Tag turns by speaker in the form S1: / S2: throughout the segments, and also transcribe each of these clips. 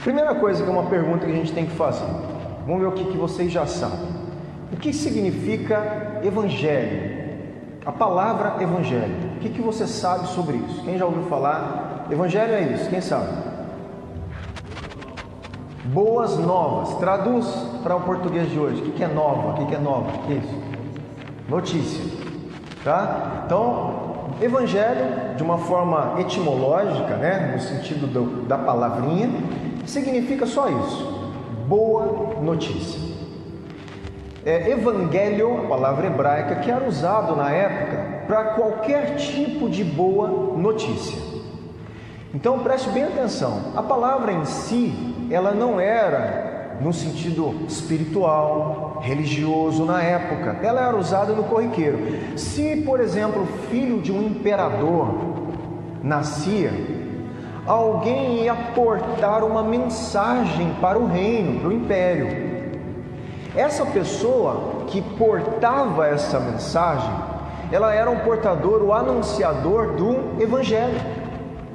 S1: Primeira coisa, que é uma pergunta que a gente tem que fazer. Vamos ver o que vocês já sabem. O que significa evangelho? A palavra evangelho. O que você sabe sobre isso? Quem já ouviu falar? Evangelho é isso, quem sabe? Boas novas. Traduz para o português de hoje. O que é nova? O que é nova? O que é isso? Notícia. Tá? Então, evangelho, de uma forma etimológica, né, no sentido da palavrinha, significa só isso: boa notícia. Evangelho, a palavra hebraica, que era usado na época para qualquer tipo de boa notícia. Então preste bem atenção, a palavra em si, ela não era no sentido espiritual, religioso na época, ela era usada no corriqueiro. Se, por exemplo, o filho de um imperador nascia, alguém ia portar uma mensagem para o reino, para o império. Essa pessoa que portava essa mensagem, ela era um portador, o anunciador do evangelho,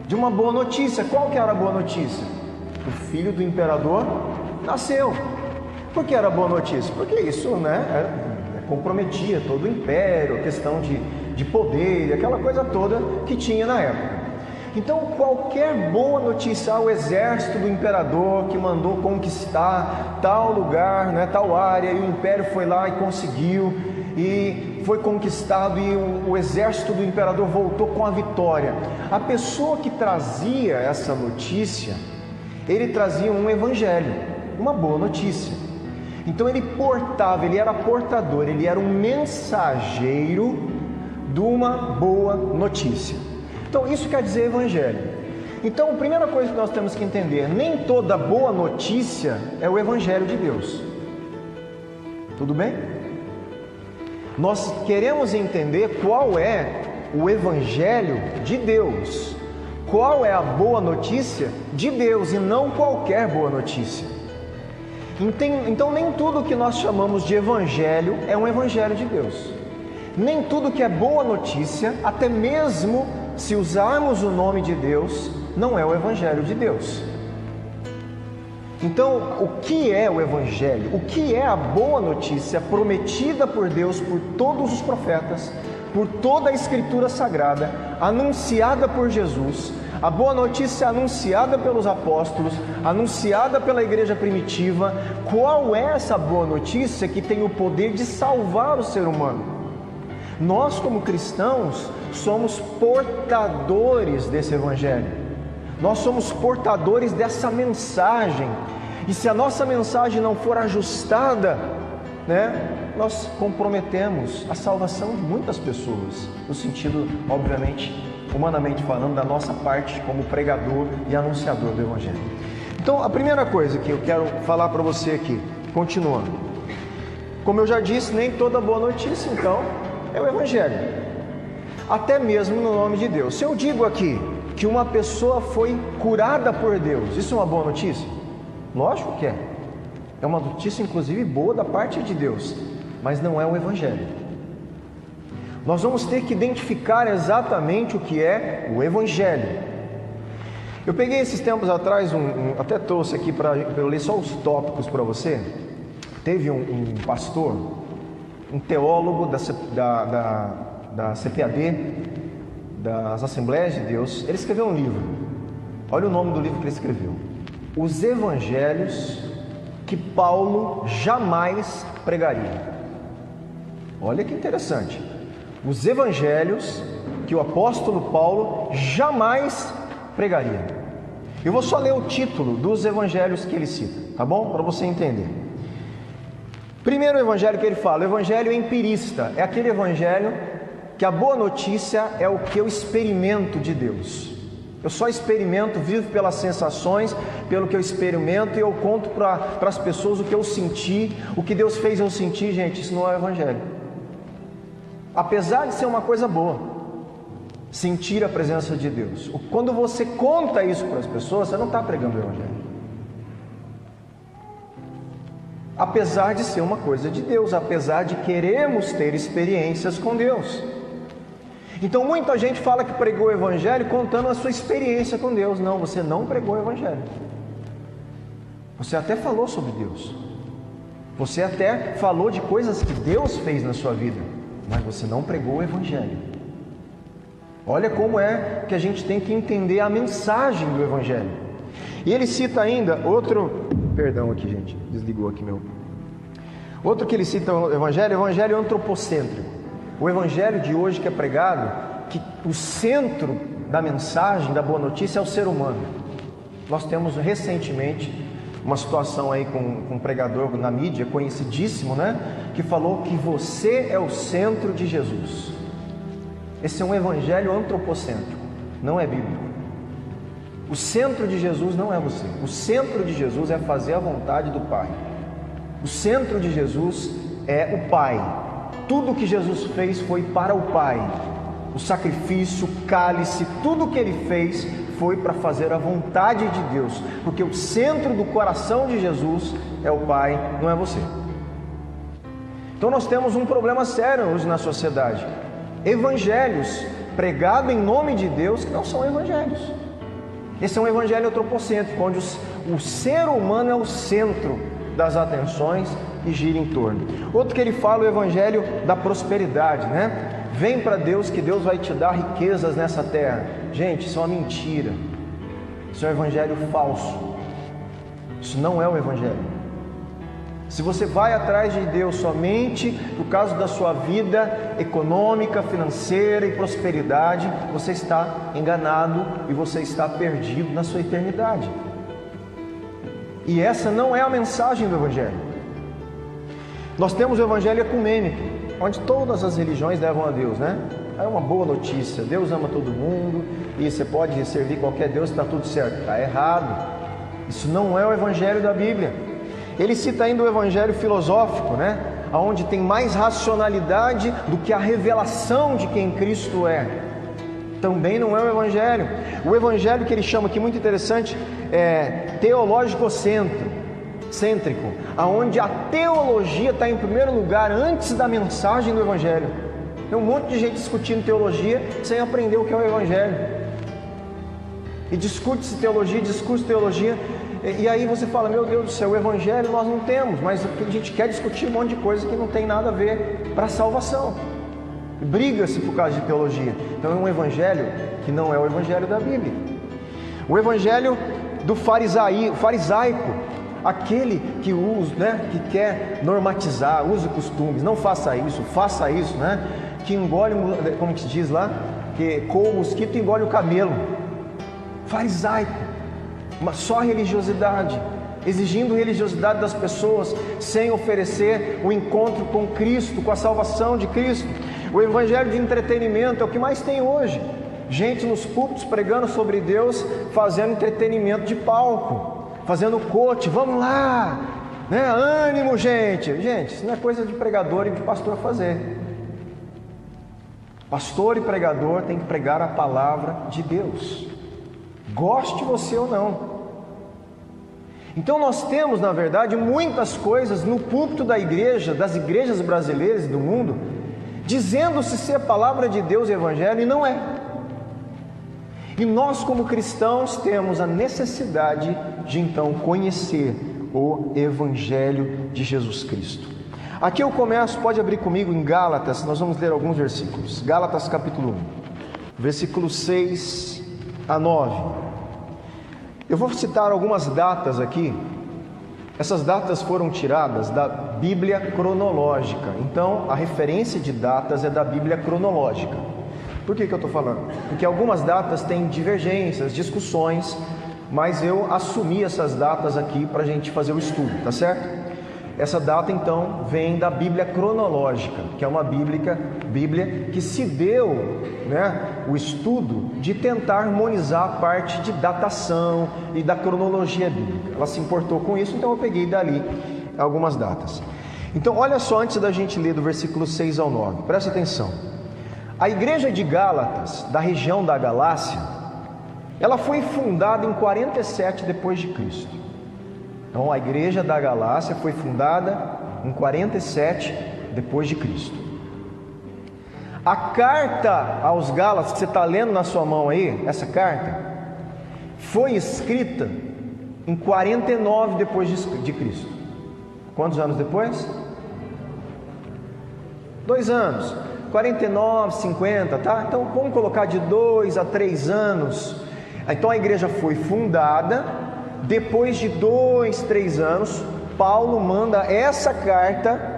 S1: de uma boa notícia. Qual que era a boa notícia? O filho do imperador nasceu. Por que era boa notícia? Porque isso, comprometia todo o império, a questão de poder, aquela coisa toda que tinha na época. Então, qualquer boa notícia, o exército do imperador que mandou conquistar tal lugar, tal área, e o império foi lá e conseguiu, e foi conquistado, e o exército do imperador voltou com a vitória. A pessoa que trazia essa notícia, ele trazia um evangelho, uma boa notícia. Então ele era portador, ele era um mensageiro de uma boa notícia. Então isso quer dizer evangelho. Então a primeira coisa que nós temos que entender: nem toda boa notícia é o evangelho de Deus. Tudo bem? Nós queremos entender qual é o evangelho de Deus, qual é a boa notícia de Deus, e não qualquer boa notícia. Então nem tudo que nós chamamos de evangelho é um evangelho de Deus. Nem tudo que é boa notícia, até mesmo se usarmos o nome de Deus, não é o evangelho de Deus. Então, o que é o evangelho? O que é a boa notícia prometida por Deus, por todos os profetas, por toda a escritura sagrada, anunciada por Jesus? A boa notícia anunciada pelos apóstolos, anunciada pela igreja primitiva. Qual é essa boa notícia que tem o poder de salvar o ser humano? Nós, como cristãos, somos portadores desse evangelho. Nós somos portadores dessa mensagem. E se a nossa mensagem não for ajustada, nós comprometemos a salvação de muitas pessoas, no sentido, obviamente, humanamente falando, da nossa parte como pregador e anunciador do evangelho. Então, a primeira coisa que eu quero falar para você aqui, continuando, como eu já disse, nem toda boa notícia, então, é o evangelho, até mesmo no nome de Deus. Se eu digo aqui que uma pessoa foi curada por Deus, isso é uma boa notícia? Lógico que é. É uma notícia, inclusive, boa da parte de Deus, mas não é o evangelho. Nós vamos ter que identificar exatamente o que é o evangelho. Eu peguei esses tempos atrás, até trouxe aqui para eu ler só os tópicos para você. Teve um pastor, um teólogo da CPAD, das Assembleias de Deus. Ele escreveu um livro. Olha o nome do livro que ele escreveu: Os Evangelhos que Paulo jamais pregaria. Olha que interessante. Os Evangelhos que o apóstolo Paulo jamais pregaria. Eu vou só ler o título dos Evangelhos que ele cita, tá bom? Para você entender. Primeiro evangelho que ele fala, o evangelho empirista, é aquele evangelho que a boa notícia é o que eu experimento de Deus. Eu só experimento, vivo pelas sensações, pelo que eu experimento, e eu conto para as pessoas o que eu senti, o que Deus fez eu sentir. Gente, isso não é o evangelho. Apesar de ser uma coisa boa, sentir a presença de Deus. Quando você conta isso para as pessoas, você não está pregando o evangelho. Apesar de ser uma coisa de Deus, apesar de queremos ter experiências com Deus. Então muita gente fala que pregou o evangelho contando a sua experiência com Deus. Não, você não pregou o evangelho. Você até falou sobre Deus. Você até falou de coisas que Deus fez na sua vida, mas você não pregou o Evangelho. Olha como é que a gente tem que entender a mensagem do Evangelho. E ele cita ainda outro... Perdão aqui, gente. Desligou aqui meu... Outro que ele cita no Evangelho, o Evangelho antropocêntrico. O Evangelho de hoje que é pregado, que o centro da mensagem, da boa notícia é o ser humano. Nós temos recentemente uma situação aí com um pregador na mídia, conhecidíssimo, né? Que falou que você é o centro de Jesus. Esse é um evangelho antropocêntrico, não é bíblico. O centro de Jesus não é você. O centro de Jesus é fazer a vontade do Pai. O centro de Jesus é o Pai. Tudo que Jesus fez foi para o Pai. O sacrifício, o cálice, tudo que Ele fez foi para fazer a vontade de Deus, porque o centro do coração de Jesus é o Pai, não é você. Então nós temos um problema sério hoje na sociedade: evangelhos pregados em nome de Deus que não são evangelhos. Esse é um evangelho antropocêntrico, onde o ser humano é o centro das atenções e gira em torno. Outro que ele fala é o evangelho da prosperidade, né? Vem para Deus que Deus vai te dar riquezas nessa terra. Gente, isso é uma mentira. Isso é um evangelho falso. Isso não é o evangelho. Se você vai atrás de Deus somente por causa da sua vida econômica, financeira e prosperidade, você está enganado e você está perdido na sua eternidade. E essa não é a mensagem do evangelho. Nós temos o evangelho ecumênico, onde todas as religiões levam a Deus, né? É uma boa notícia, Deus ama todo mundo e você pode servir qualquer Deus, está tudo certo. Está errado. Isso não é o evangelho da Bíblia. Ele cita ainda o evangelho filosófico, né? Onde tem mais racionalidade do que a revelação de quem Cristo é. Também não é o evangelho. O evangelho que ele chama aqui, muito interessante, é teológico-cêntrico, aonde a teologia está em primeiro lugar antes da mensagem do evangelho. Tem um monte de gente discutindo teologia sem aprender o que é o evangelho. E discute-se teologia, e aí você fala: meu Deus do céu, o evangelho nós não temos, mas a gente quer discutir um monte de coisa que não tem nada a ver para a salvação. Briga-se por causa de teologia. Então é um evangelho que não é o evangelho da Bíblia. O evangelho do farisaico, aquele que usa, né, que quer normatizar, use costumes, não faça isso, né? Que engole, como que se diz lá, que coa o mosquito e engole o camelo. Farisaico, só religiosidade, exigindo religiosidade das pessoas, sem oferecer o encontro com Cristo, com a salvação de Cristo. O evangelho de entretenimento é o que mais tem hoje. Gente nos púlpitos pregando sobre Deus, fazendo entretenimento de palco, fazendo coach, vamos lá, né? Ânimo, gente. Gente, isso não é coisa de pregador e de pastor fazer. Pastor e pregador tem que pregar a palavra de Deus, goste você ou não. Então nós temos, na verdade, muitas coisas no púlpito da igreja, das igrejas brasileiras e do mundo, dizendo-se ser a palavra de Deus e evangelho, e não é. E nós, como cristãos, temos a necessidade de então conhecer o evangelho de Jesus Cristo. Aqui eu começo, pode abrir comigo em Gálatas, nós vamos ler alguns versículos. Gálatas capítulo 1, versículos 6 a 9. Eu vou citar algumas datas aqui. Essas datas foram tiradas da Bíblia cronológica. Então, a referência de datas é da Bíblia cronológica. Por que eu estou falando? Porque algumas datas têm divergências, discussões, mas eu assumi essas datas aqui para a gente fazer o estudo, tá certo? Essa data então vem da Bíblia cronológica, que é uma Bíblia que se deu, né, o estudo de tentar harmonizar a parte de datação e da cronologia bíblica. Ela se importou com isso, então eu peguei dali algumas datas. Então olha só, antes da gente ler do versículo 6 ao 9, presta atenção. A igreja de Gálatas, da região da Galácia, ela foi fundada em 47 depois de Cristo. Então a igreja da Galácia foi fundada em 47 depois de Cristo. A carta aos Gálatas que você está lendo na sua mão aí, essa carta, foi escrita em 49 depois de Cristo. Quantos anos depois? 2 anos. 49, 50, tá? Então vamos colocar de 2 a 3 anos. Então a igreja foi fundada. Depois de 2, 3 anos, Paulo manda essa carta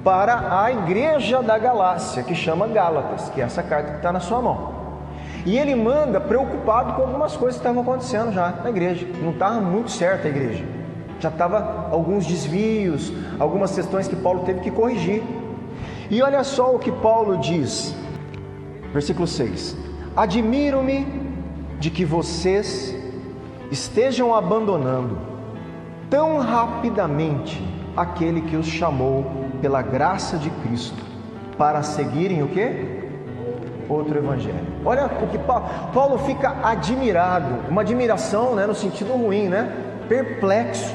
S1: para a igreja da Galácia, que chama Gálatas, que é essa carta que está na sua mão. E ele manda preocupado com algumas coisas que estavam acontecendo já na igreja. Não estava muito certa a igreja. Já estava alguns desvios, algumas questões que Paulo teve que corrigir. E olha só o que Paulo diz, versículo 6: admiro-me de que vocês estejam abandonando tão rapidamente aquele que os chamou pela graça de Cristo, para seguirem o quê? Outro evangelho. Olha o que Paulo fica admirado, uma admiração, né, no sentido ruim, né? Perplexo,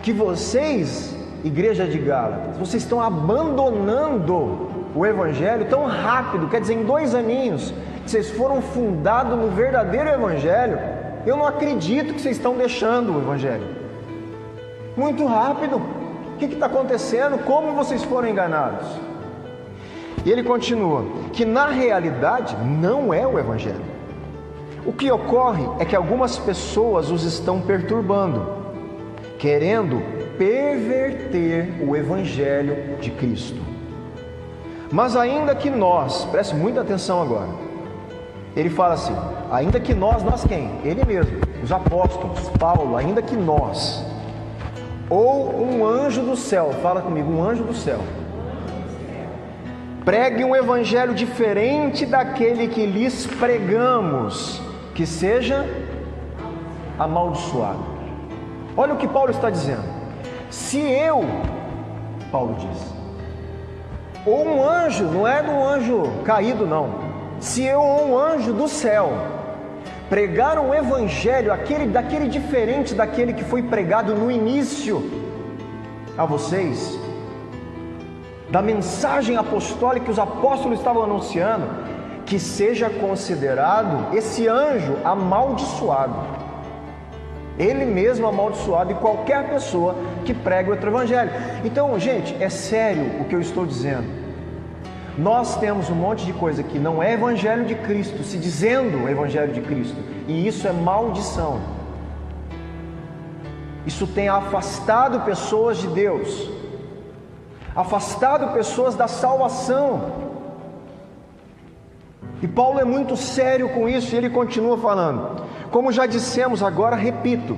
S1: que vocês, igreja de Gálatas, vocês estão abandonando o evangelho tão rápido, quer dizer, em 2 aninhos, vocês foram fundados no verdadeiro evangelho. Eu não acredito que vocês estão deixando o evangelho. Muito rápido. O que está acontecendo? Como vocês foram enganados? E ele continua, que na realidade não é o evangelho. O que ocorre é que algumas pessoas os estão perturbando, querendo perverter o evangelho de Cristo. Mas ainda que nós, preste muita atenção agora, ele fala assim, ainda que nós quem? Ele mesmo, os apóstolos, Paulo, ainda que nós, ou um anjo do céu, fala comigo, um anjo do céu, pregue um evangelho diferente daquele que lhes pregamos, que seja amaldiçoado. Olha o que Paulo está dizendo. Se eu, Paulo diz, ou um anjo, não é um anjo caído não, se eu ou um anjo do céu pregar um evangelho daquele diferente daquele que foi pregado no início a vocês, da mensagem apostólica que os apóstolos estavam anunciando, que seja considerado esse anjo amaldiçoado, ele mesmo amaldiçoado, e qualquer pessoa que pregue outro evangelho. Então, gente, é sério o que eu estou dizendo. Nós temos um monte de coisa que não é evangelho de Cristo, se dizendo evangelho de Cristo, e isso é maldição. Isso tem afastado pessoas de Deus, afastado pessoas da salvação. E Paulo é muito sério com isso, e ele continua falando, como já dissemos, agora repito,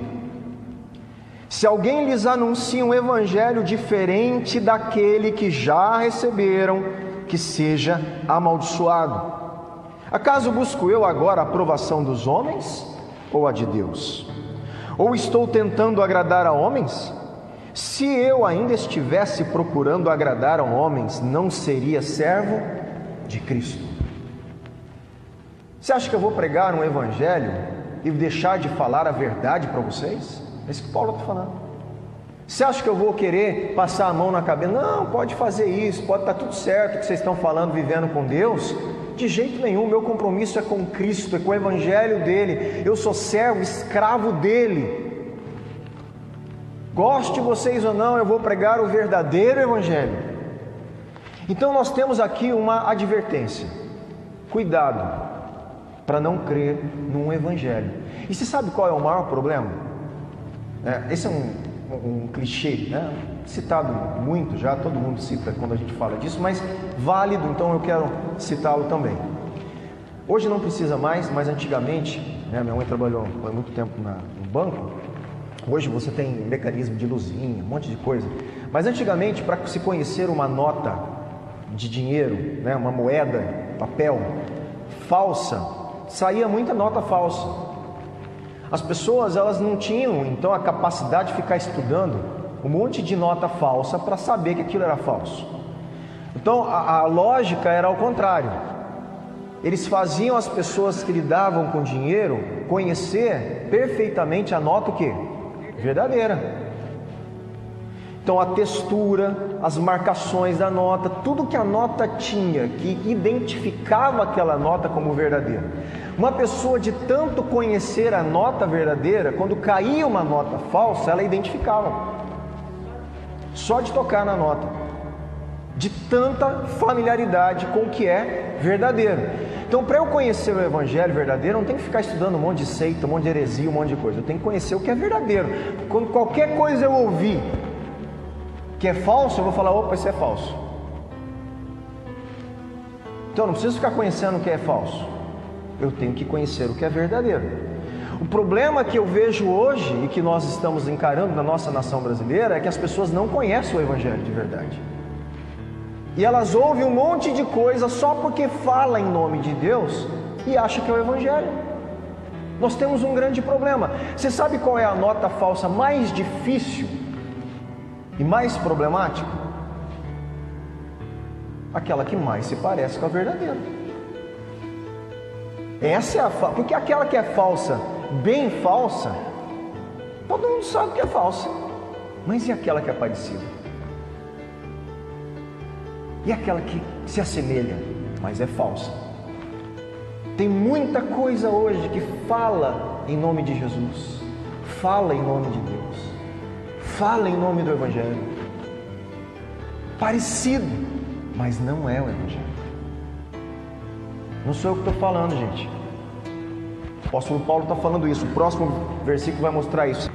S1: se alguém lhes anuncia um evangelho diferente daquele que já receberam, que seja amaldiçoado. Acaso busco eu agora a aprovação dos homens ou a de Deus? Ou estou tentando agradar a homens? Se eu ainda estivesse procurando agradar a homens, não seria servo de Cristo. Você acha que eu vou pregar um evangelho e deixar de falar a verdade para vocês? É isso que Paulo está falando. Você acha que eu vou querer passar a mão na cabeça? Não, pode fazer isso, pode estar tudo certo que vocês estão falando, vivendo com Deus. De jeito nenhum, meu compromisso é com Cristo, é com o evangelho dele. Eu sou servo, escravo dele. Goste vocês ou não, eu vou pregar o verdadeiro evangelho. Então nós temos aqui uma advertência. Cuidado para não crer num evangelho. E você sabe qual é o maior problema? Esse é um clichê, né? Citado muito já, todo mundo cita quando a gente fala disso, mas válido, então eu quero citá-lo também. Hoje não precisa mais, mas antigamente, né, minha mãe trabalhou há muito tempo no banco. Hoje você tem mecanismo de luzinha, um monte de coisa. Mas antigamente, para se conhecer uma nota de dinheiro, né, uma moeda, papel falsa, saía muita nota falsa. As pessoas, elas não tinham então a capacidade de ficar estudando um monte de nota falsa para saber que aquilo era falso. Então a lógica era ao contrário. Eles faziam as pessoas que lidavam com dinheiro conhecer perfeitamente a nota o quê? Verdadeira. Então a textura, as marcações da nota, tudo que a nota tinha que identificava aquela nota como verdadeira. Uma pessoa de tanto conhecer a nota verdadeira, quando caía uma nota falsa, ela identificava. Só de tocar na nota. De tanta familiaridade com o que é verdadeiro. Então, para eu conhecer o Evangelho verdadeiro, eu não tenho que ficar estudando um monte de seita, um monte de heresia, um monte de coisa. Eu tenho que conhecer o que é verdadeiro. Quando qualquer coisa eu ouvir que é falso, eu vou falar, opa, isso é falso. Então, eu não preciso ficar conhecendo o que é falso. Eu tenho que conhecer o que é verdadeiro. O problema que eu vejo hoje e que nós estamos encarando na nossa nação brasileira é que as pessoas não conhecem o Evangelho de verdade. E elas ouvem um monte de coisa só porque fala em nome de Deus e acham que é o Evangelho. Nós temos um grande problema. Você sabe qual é a nota falsa mais difícil e mais problemática? Aquela que mais se parece com a verdadeira. Essa é a falsa, porque aquela que é falsa, bem falsa, todo mundo sabe que é falsa. Mas e aquela que é parecida? E aquela que se assemelha, mas é falsa? Tem muita coisa hoje que fala em nome de Jesus, fala em nome de Deus, fala em nome do Evangelho, parecido, mas não é o Evangelho. Não sou eu que estou falando, gente. O apóstolo Paulo está falando isso. O próximo versículo vai mostrar isso.